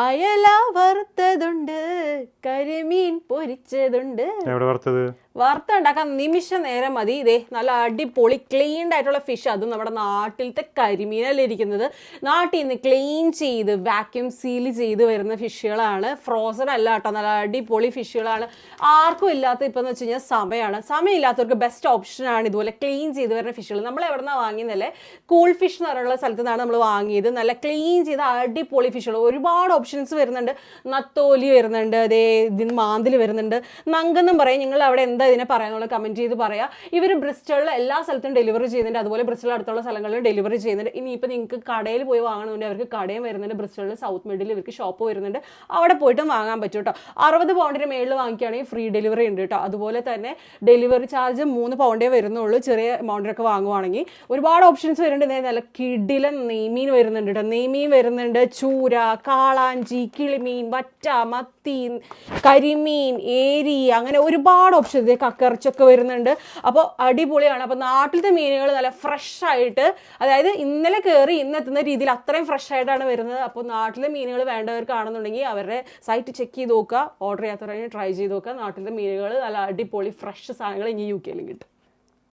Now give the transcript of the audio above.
അയല വറുത്തതുണ്ട്, കരിമീൻ പൊരിച്ചതുണ്ട്. എവിടെ വറുത്തത്? വറുത്ത ഉണ്ടാക്കാൻ നിമിഷ നേരം മതി. ഇതേ നല്ല അടിപൊളി ക്ലീൻഡ് ആയിട്ടുള്ള ഫിഷ്, അതും നമ്മുടെ നാട്ടിലത്തെ കരിമീനല്ലേ ഇരിക്കുന്നത്. നാട്ടിൽ നിന്ന് ക്ലീൻ ചെയ്ത് വാക്യൂം സീൽ ചെയ്ത് വരുന്ന ഫിഷുകളാണ്, ഫ്രോസൺ അല്ല കേട്ടോ. നല്ല അടിപൊളി ഫിഷുകളാണ്. ആർക്കും ഇല്ലാത്ത ഇപ്പം എന്ന് വെച്ച് കഴിഞ്ഞാൽ സമയമില്ലാത്തവർക്ക് ബെസ്റ്റ് ഓപ്ഷനാണ് ഇതുപോലെ ക്ലീൻ ചെയ്ത് വരുന്ന ഫിഷുകൾ. നമ്മൾ എവിടെ നിന്നാണ് വാങ്ങിയെന്നല്ലേ, കൂൾ ഫിഷ് എന്ന് പറയുന്ന സ്ഥലത്ത് നിന്നാണ് നമ്മൾ വാങ്ങിയത്. നല്ല ക്ലീൻ ചെയ്ത അടിപൊളി ഫിഷുകൾ, ഒരുപാട് ഓപ്ഷൻസ് വരുന്നുണ്ട്. നത്തോലി വരുന്നുണ്ട്, അതേ ഇതിന് മാന്തിൽ വരുന്നുണ്ട്, നങ്കെന്നും പറയും. നിങ്ങൾ അവിടെ എന്താ ഇതിനെ പറയാനുള്ള കമൻറ്റ് ചെയ്ത് പറയാം. ഇവർ ബ്രിസ്റ്റളിൽ എല്ലാ സ്ഥലത്തും ഡെലിവറി ചെയ്യുന്നുണ്ട്, അതുപോലെ ബ്രിസ്റ്റൾ അടുത്തുള്ള സ്ഥലങ്ങളിലും ഡെലിവറി ചെയ്യുന്നുണ്ട്. ഇനിയിപ്പോൾ നിങ്ങൾക്ക് കടയിൽ പോയി വാങ്ങണമെന്നുണ്ടെങ്കിൽ അവർക്ക് കടയും വരുന്നുണ്ട്. ബ്രിസ്റ്റളിൽ സൗത്ത് മിഡിൽ ഇവർക്ക് ഷോപ്പ് വരുന്നുണ്ട്, അവിടെ പോയിട്ടും വാങ്ങാൻ പറ്റും കേട്ടോ. 60 പൗണ്ടിന് മേളിൽ വാങ്ങിക്കുകയാണെങ്കിൽ ഫ്രീ ഡെലിവറി ഉണ്ട് കേട്ടോ. അതുപോലെ തന്നെ ഡെലിവറി ചാർജ് 3 പൗണ്ടേ വരുന്നുള്ളൂ ചെറിയ എമൗണ്ടിലൊക്കെ വാങ്ങുവാണെങ്കിൽ. ഒരുപാട് ഓപ്ഷൻസ് വരുന്നുണ്ട്. നല്ല കിടിലൻ നെയ്മീൻ വരുന്നുണ്ട് കേട്ടോ. നെയ്മീൻ വരുന്നുണ്ട്, ചൂര, കാളാഞ്ചി, കിളിമീൻ, വറ്റ, മത്തി, കരിമീൻ, ഏരി, അങ്ങനെ ഒരുപാട് ഓപ്ഷൻസ്. കക്കറിച്ചൊക്കെ വരുന്നുണ്ട്. അപ്പോൾ അടിപൊളിയാണ്. അപ്പോൾ നാട്ടിലത്തെ മീനുകൾ നല്ല ഫ്രഷ് ആയിട്ട്, അതായത് ഇന്നലെ കയറി ഇന്നെത്തുന്ന രീതിയിൽ അത്രയും ഫ്രഷ് ആയിട്ടാണ് വരുന്നത്. അപ്പോൾ നാട്ടിലെ മീനുകൾ വേണ്ടവർക്കാണെന്നുണ്ടെങ്കിൽ അവരുടെ സൈറ്റ് ചെക്ക് ചെയ്ത് നോക്കുക, ഓർഡർ ചെയ്യാത്തവരെ ട്രൈ ചെയ്ത് നോക്കുക. നാട്ടിലത്തെ മീനുകൾ നല്ല അടിപൊളി ഫ്രഷ് സാധനങ്ങൾ ഇനി UK യിലും കിട്ടും.